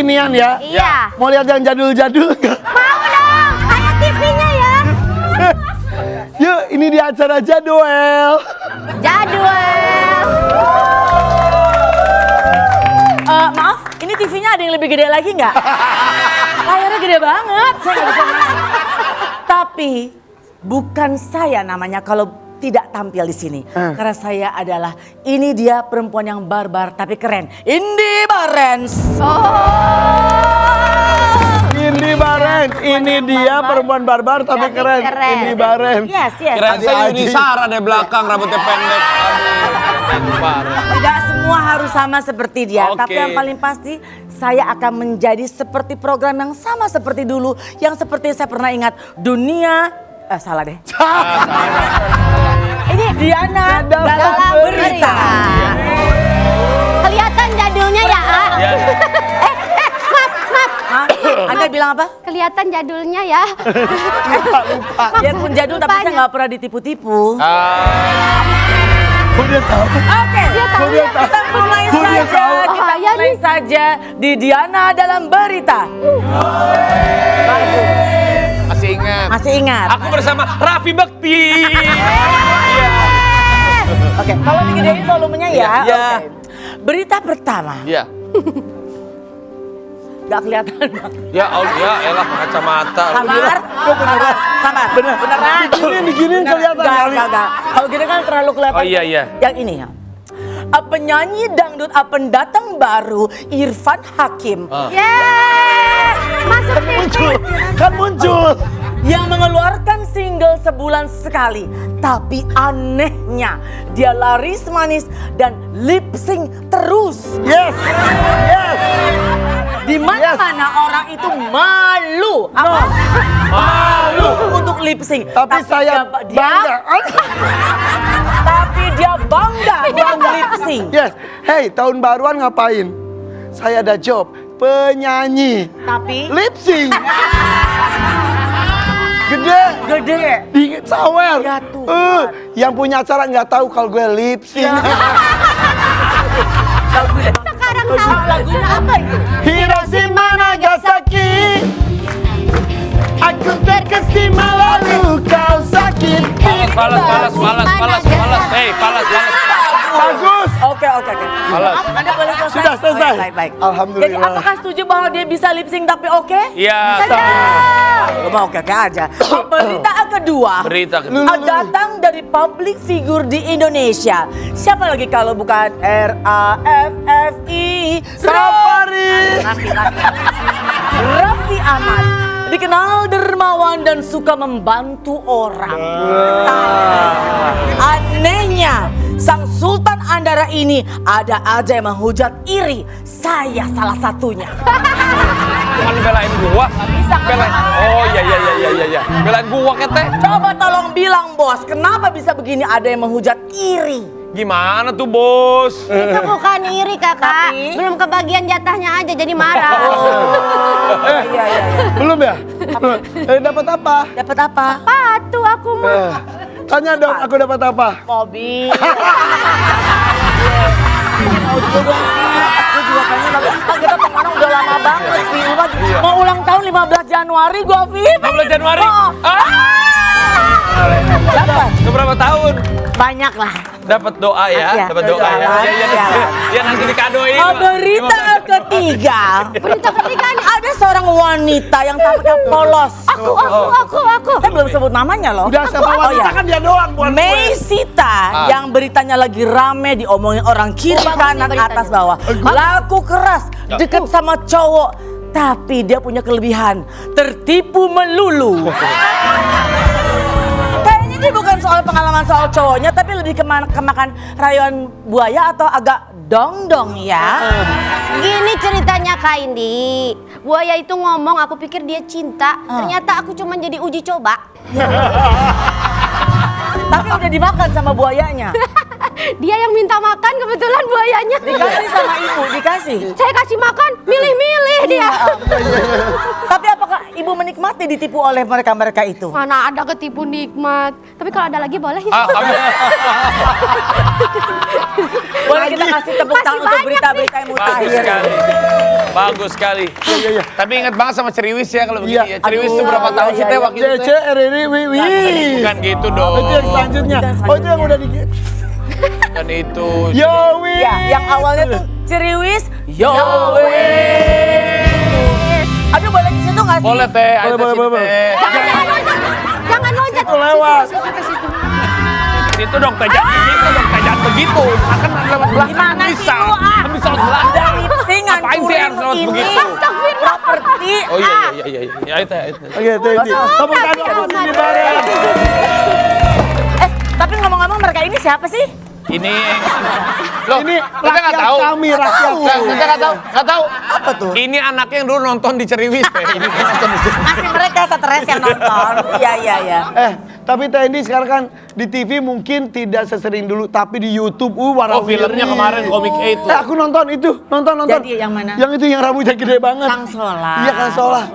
kekinian ya? Iya. Mau lihat yang jadul-jadul nggak? Mau dong, ada TV-nya ya. Yuk, ini di acara Jadwal. Jadwal. Maaf, ini TV-nya ada yang lebih gede lagi nggak? Layarnya gede banget, saya nggak bisa main. Tapi bukan saya namanya kalau tidak tampil di sini. Karena saya adalah, ini dia perempuan yang barbar tapi keren. Indi Barens. Indi Barens, ini dia perempuan barbar tapi keren. Indi Barens. Yes. Kirain saya Yuni Sara di belakang, rambutnya pendek. Aduh, parah. Tidak semua harus sama seperti dia. Oke. Tapi yang paling pasti, saya akan menjadi seperti program yang sama seperti dulu. Yang seperti saya pernah ingat, Dunia... salah deh. Ini Diana dalam berita. Kelihatan jadulnya ya, A. Hah? Anda bilang apa? Kelihatan jadulnya ya. Lupa. Biarpun jadul tapi saya nggak pernah ditipu-tipu. Udah tahu. Oke, Udah tahu. kita mulai Udah saja. tahu. Kita mulai saja di Diana dalam berita. Bagus. Masih ingat. Masih ingat? Aku bersama Raffi Bekti. Oke, kalau digedein volumenya ya. Iya. Oke. Berita pertama. Iya. Gak kelihatan. Ya Allah, ya elah kacamata. Samar. Beneran. Diginiin kelihatan kali. Enggak. Kalau gini kan terlalu kelihatan. Oh, iya. Yang ini ya. Penyanyi dangdut pendatang baru Irfan Hakim. Yeay, masuk TV. Kan muncul. Yang mengeluarkan single sebulan sekali. Tapi anehnya dia laris manis dan lip sync terus. Yes. Di mana-mana orang itu malu. Apa? Malu untuk lip sync. Tapi saya bangga. Tapi dia bangga untuk lip sync. Yes. Hey, tahun baruan ngapain? Saya ada job penyanyi. Tapi Lip sync. Gede. Di sawer. Ya Tuhan. Yang punya acara nggak tahu kalau gue lip sync. Sekarang tahu. Lagunya apa itu? Hiroshima Nagasaki. Aku terkesima lalu kau sakit. Palas. Hey, palas. Bagus. Oke. Malas. Anda boleh selesai. Sudah selesai. Baik. Alhamdulillah. Jadi apakah setuju bahwa dia bisa lip sync tapi oke? Iya. Cuma oke aja. Berita kedua. Berita kedua. Datang dari public figure di Indonesia. Siapa lagi kalau bukan RAFFI? Safari. Raffi Ahmad. Dikenal dermawan dan suka membantu orang. Tapi anehnya, sang Sultan Andara ini ada aja yang menghujat iri. Saya salah satunya. Bukan belain gua. Bisa kan? Oh iya. Belain gua kete. Coba tolong bilang bos, kenapa bisa begini ada yang menghujat iri? Gimana tuh, Bos? Itu bukan iri kakak. Tapi- Belum kebagian jatahnya aja jadi marah. Iya. Belum ya? Dapat apa? Dapat apa? Patu aku mah. Tanya dong, aku dapat apa? Mobil. Mau juga dong sih. Gue juga kayaknya kita temenan udah lama banget sih. Mau ulang tahun 15 Januari gue, Vip. 15 Januari? Oh. Dapat. Berapa tahun? Banyak lah. Dapat doa ya, Iya, dapat doa ya. iya. Ya nanti dikadoin. Berita ketiga. Berita ketiga nih. Ada seorang wanita yang tampaknya polos. Aku. Saya belum sebut namanya loh. Udah sama wanita kan dia doang bukan gue. Meisita yang beritanya lagi rame diomongin orang kiri kanan beritanya? atas bawah. Laku keras, deket sama cowok. Tapi dia punya kelebihan, tertipu melulu. Kayaknya ini bukan soal pengalaman soal cowoknya, tapi lebih kemakan rayuan buaya atau agak dong ya. Gini ceritanya Kak Indi. Buaya itu ngomong, aku pikir dia cinta. Ternyata aku cuma jadi uji coba. Tapi udah dimakan sama buayanya. Dia yang minta makan, kebetulan buayanya. Dikasih sama ibu, dikasih. Saya kasih makan, milih-milih dia. Tapi apakah ibu menikmati ditipu oleh mereka-mereka itu? Mana ada ketipu nikmat. Tapi kalau ada lagi boleh ya. Kami Boleh kita kasih tepuk tangan untuk berita-berita yang bagus mutakhir. sekali. Bagus sekali. Iya. Tapi ingat banget sama Ceriwis ya kalau begini Iya. ya. Ceriwis itu Aduh, berapa tahun sih iya, teh iya. waktu itu? C, RRI, WI. Bukan gitu dong. Itu yang selanjutnya. Oh itu yang udah di... Bukan itu. Yowi. Ya, yang awalnya tuh Ceriwis, Yowis. Aduh boleh di situ nggak sih? Boleh teh. ayo Boleh, ke boleh, situ, boleh. Teh. Jangan loncat. Itu lewat. Itu dong teh jangan begitu dong teh jangan begitu. Akan lewat belakang Gimana sih bisa. lu, Kan bisa lewat belakang. Lipsing Ngapain sih ngancurin harus lewat ini begitu? properti. Oh iya. Ayo teh. Oke, thank you. Tepuk tangan untuk Cindy Barens. Tapi ngomong-ngomong mereka ini siapa sih? Ini loh, Ini kita nggak rakyat tahu. kami, rakyat Kita nggak tahu, nggak tahu. Apa tuh? Ini anaknya yang dulu nonton di Ceriwis teh. Ini kan nonton di Ceriwis. Masih mereka stres yang nonton. Iya. Tapi Tendi sekarang kan di TV mungkin tidak sesering dulu, tapi di YouTube, Oh filmnya kemarin Komik 8 tuh. Aku nonton itu, nonton. Jadi yang mana? Yang itu yang rambutnya gede banget. Kang Solah. Iya, Kang Solah.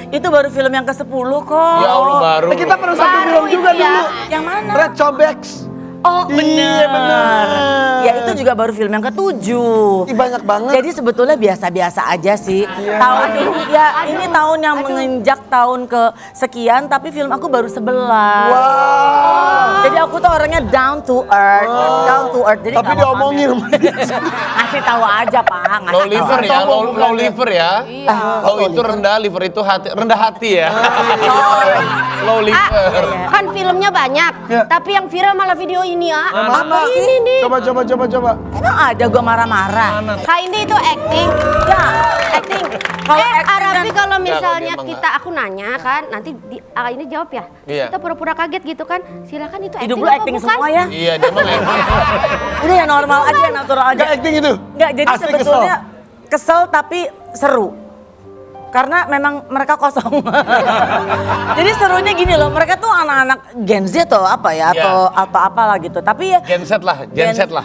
Itu baru film yang ke-10 kok. Ya Allah baru. Kita loh. pernah satu Baru film juga itu ya. dulu. Yang mana? Red Sobex. Oh Iya, bener. Ya itu juga baru film yang ke-7. Ih, banyak banget. Jadi sebetulnya biasa-biasa aja sih. Tahun ini ya ini tahun yang menginjak tahun ke sekian tapi film aku baru 11. Wow. Jadi aku tuh orangnya down to earth. Jadi Tapi nggak mau diomongin. pamer. Ngasih tahu aja, Pak. Low liver ya, low liver ya. Low itu rendah, liver itu hati, rendah hati ya. Low liver. Kan filmnya banyak, Ya. tapi yang viral malah video ini ya. Mana? Ini nih. Coba. Emang ada gua marah-marah? Kak Indi itu acting. Ya. Acting. Kalau acting Arafi kan- kalau Enggak, misalnya emang kita aku nanya kan, nanti ini jawab ya. Iya. Kita pura-pura kaget gitu kan. Silakan itu acting Hidup lu apa acting bukan? semua ya? Iya, dia mah Udah ya normal aja, natural aja. Gak acting itu? Enggak, jadi Asli sebetulnya kesel tapi seru. Karena memang mereka kosong. Jadi serunya gini loh, mereka tuh anak-anak Gen Z atau apa ya, Iya. atau apalah gitu. Tapi ya Gen Z lah. Iya, Gen Z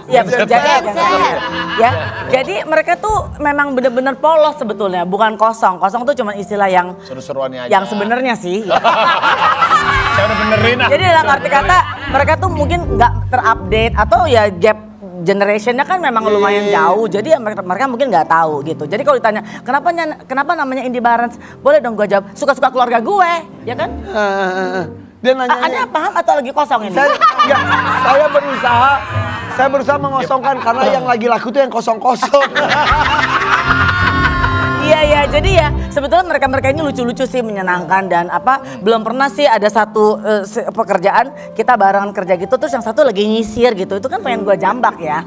jadi lah. ya. Jadi mereka tuh memang bener-bener polos sebetulnya, bukan kosong. Kosong tuh cuma istilah yang Seru-seruannya aja. yang sebenarnya sih. Saya udah benerin ah. Jadi dalam arti kata mereka tuh mungkin nggak terupdate atau ya gap generationnya kan memang lumayan jauh, jadi ya mereka mungkin nggak tahu gitu. Jadi kalau ditanya kenapa namanya Indy Barens, boleh dong gue jawab suka-suka keluarga gue, ya kan? Dia nanya. Ada paham atau lagi kosong ini? Saya berusaha mengosongkan karena yang lagi laku tuh yang kosong-kosong. Iya, jadi ya sebetulnya mereka ini lucu-lucu sih, menyenangkan dan belum pernah sih ada satu pekerjaan kita barengan kerja gitu terus yang satu lagi nyisir gitu, itu kan pengen gue jambak ya.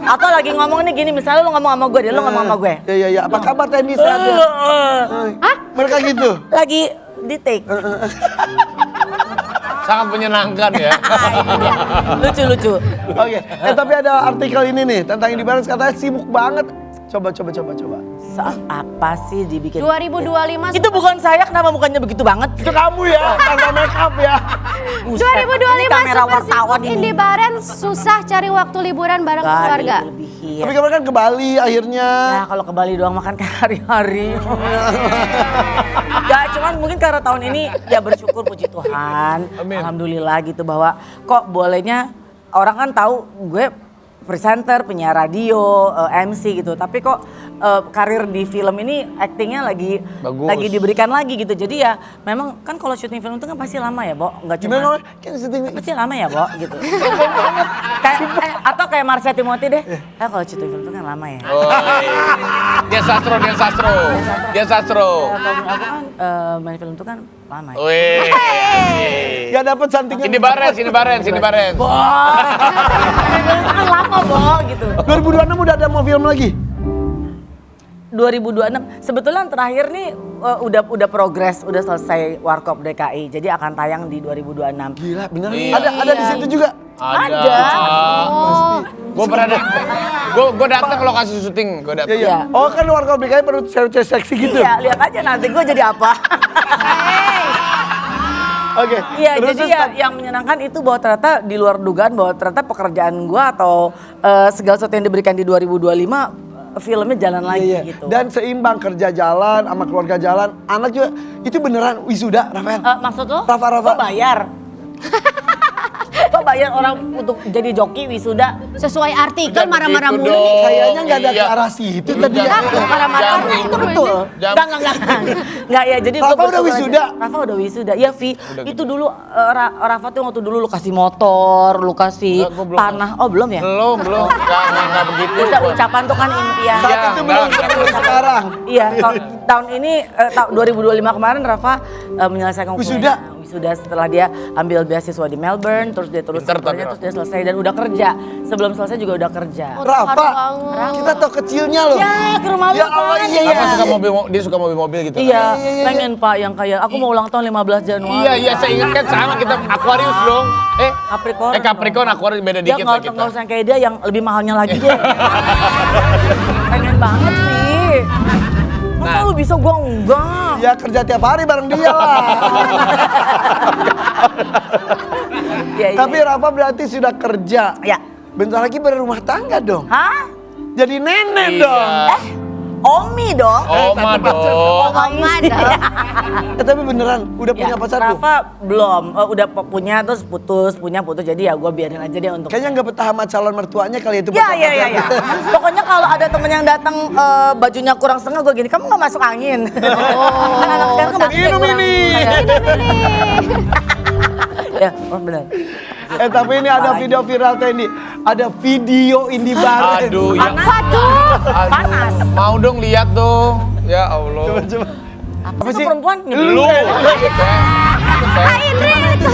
Atau lagi ngomong nih gini, misalnya lu ngomong sama gue, lu ngomong sama gue. Iya. Apa kabar Tendi sehat ya? Hah? Mereka gitu? Lagi di take. Sangat menyenangkan ya. Lucu-lucu. Oke. Tapi ada artikel ini nih tentang Indy Barens katanya sibuk banget. Coba. Soal apa sih dibikin? 2025 Itu bukan saya, kenapa mukanya begitu banget? Itu kamu ya, tanpa make up ya. Buset, 2025 ini kamera super wartawan sibuk Indy Barens susah cari waktu liburan bareng keluarga. Tapi kemarin kan ke Bali akhirnya. Ya kalau ke Bali doang makan kayak hari-hari. Ya cuman mungkin karena tahun ini ya bersyukur puji Tuhan. Amin. Alhamdulillah gitu bahwa kok bolehnya orang kan tahu gue presenter, penyiar radio, MC gitu. Tapi kok karir di film ini aktingnya lagi Bagus. diberikan lagi gitu. Jadi ya memang kan kalau syuting film itu kan pasti lama ya, Bo. Enggak cuma Gimana? Kan syuting pasti lama ya, Bo, gitu. Kayak atau kayak Marsha Timothy deh. Kalau syuting film itu kan lama ya. Oh, dia sastro. Kalau aku kan main film itu kan lama ya. Wih. Gak dapet santingnya. Ini Barens. Wah, kan lama, Bo, gitu. 2026 udah ada mau film lagi? 2026 sebetulnya yang terakhir nih udah progres, udah selesai Warkop DKI. Jadi akan tayang di 2026. Gila, bener. Iya. Ada di situ juga. Ada. Gue pernah gue datang ke lokasi syuting, gue datang. Iya. Oh kan luar kau BKI perlu cewek seksi gitu. Iya, lihat aja nanti gue jadi apa. Oke. Iya, Terus jadi ya yang menyenangkan itu bahwa ternyata di luar dugaan bahwa ternyata pekerjaan gue atau segala sesuatu yang diberikan di 2025 filmnya jalan lagi Iya. gitu. Dan seimbang kerja jalan sama keluarga jalan. Anak juga itu beneran wisuda, Rafael. Maksud lo? Rafa. Lo bayar? Lo bayar orang untuk jadi joki wisuda? Sesuai artikel Jangan marah-marah begitu mulu nih. dong. Kayaknya nggak ada Iya. ke arah situ tadi. Jangan. ya. Marah-marah Jangan. itu betul. Jam. Enggak ya, jadi Rafa gua udah bersyukur wisuda? aja. Rafa udah wisuda. Ya Vi, Udah itu gitu. dulu Rafa tuh waktu dulu lu kasih motor, lu kasih Enggak, gua belum. tanah. Oh belum ya? Belum. Enggak begitu. Bisa ucapan tuh kan impian. Saat Iya, itu belum enggak. seperti sekarang. Iya, tahun ini 2025 kemarin Rafa menyelesaikan Wisuda? wisuda setelah dia ambil beasiswa di Melbourne, terus dia terus Pinter tapi, terus dia selesai dan udah kerja. Sebelum selesai juga udah kerja. Rafa, banget. kita tau kecilnya loh. Ya, ke rumah lu Ya Allah, kan. iya, Apa suka dia suka mobil-mobil gitu. Iya, iya. pengen Pak yang kayak aku mau ulang tahun 15 Januari. Iya, saya ingat kan sama kita Aquarius dong. Capricorn. Capricorn Aquarius beda Dia dikit lah nggak kita. usah kayak dia yang lebih mahalnya lagi deh. Pengen banget sih. Masa lu bisa gua enggak? Ya kerja tiap hari bareng dia lah. Ya, Tapi Rafa berarti sudah kerja. ya. Bentar lagi berumah tangga dong. Hah? Jadi nenek Iya. dong. Omi dong. Oma dong. Oma dong. Tapi beneran udah punya Ya, pacar belum? Rafa belum. Udah punya terus putus. Jadi ya gua biarin aja dia untuk. Kayaknya nggak betah sama calon mertuanya kali itu. Ya, pacar ya, ya, ya. pacar. Pokoknya kalau ada temen yang datang bajunya kurang setengah gue gini, kamu nggak masuk angin. Oh, Anak sekarang kan bajunya minum kurang. ini. Ya, oh benar. Tapi ini ada video viral Tendi. Ada video Indi Barens. Aduh, yang Panas. mau dong lihat dong. Ya Allah. Coba. Apa sih perempuan? Lu. Kak Indri itu.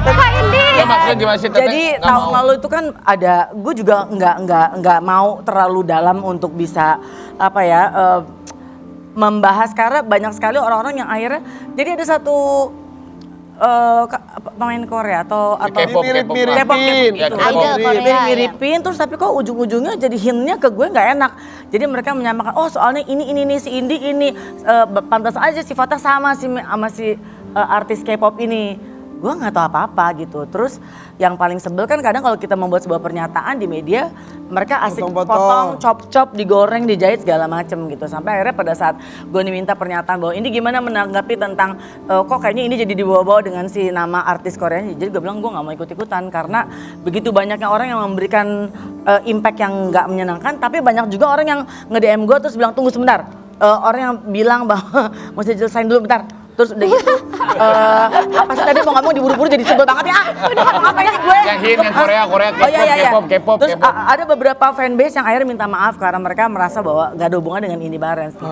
Kak Indri. Ya maksudnya gimana sih Teteh? Jadi Nggak tahun mau. lalu itu kan ada, gue juga nggak mau terlalu dalam untuk bisa apa ya membahas karena banyak sekali orang-orang yang akhirnya jadi ada satu pemain Korea atau K-pop, mirip-miripin. K-pop, Ya, gitu. K-pop. Idol Korea. Mirip-miripin terus tapi kok ujung-ujungnya jadi hintnya ke gue nggak enak. Jadi mereka menyamakan, oh soalnya ini si Indi ini pantas aja sifatnya sama sama si artis K-pop ini. Gue nggak tahu apa-apa gitu. Terus yang paling sebel kan kadang kalau kita membuat sebuah pernyataan di media, mereka asik Potong-potong. potong, chop-chop, digoreng, dijahit segala macem gitu. Sampai akhirnya pada saat gue diminta pernyataan bahwa ini gimana menanggapi tentang kok kayaknya ini jadi dibawa-bawa dengan si nama artis Korea. Jadi gue bilang gue nggak mau ikut-ikutan karena begitu banyaknya orang yang memberikan impact yang nggak menyenangkan. Tapi banyak juga orang yang nge-DM gue terus bilang tunggu sebentar. Orang yang bilang bahwa mesti jelasin dulu bentar. Terus udah gitu, apa sih tadi mau ngomong diburu-buru jadi sebel banget ya. Udah ngapain sih gue? Yang Korea, Oh iya, iya, iya. K-pop. Terus ada beberapa fanbase yang akhirnya minta maaf karena mereka merasa bahwa gak ada hubungan dengan Indi Barens gitu.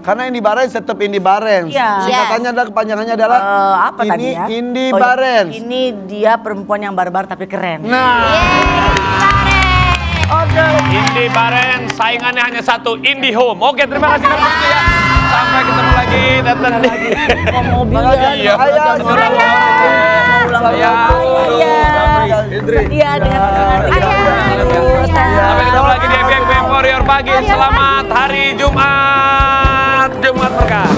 Karena Indi Barens tetap Indi Barens. Iya. Singkatannya adalah kepanjangannya adalah Apa ini tadi ya? Indi Oh, iya. Barens. Ini dia perempuan yang barbar tapi keren. Nah, oke. Indi Barens, saingannya hanya satu, IndiHome. Oke, terima kasih ya. Sampai ketemu lagi, datang di. Mau mobil Makasih. ya. Ayah, Jangan selamat marah. Mau ulang Ayah. tahun. Iya. Indri. Iya dengan senang hati. Sampai ketemu lagi di FBM Warrior pagi. Selamat hari Jumat. Jumat berkah.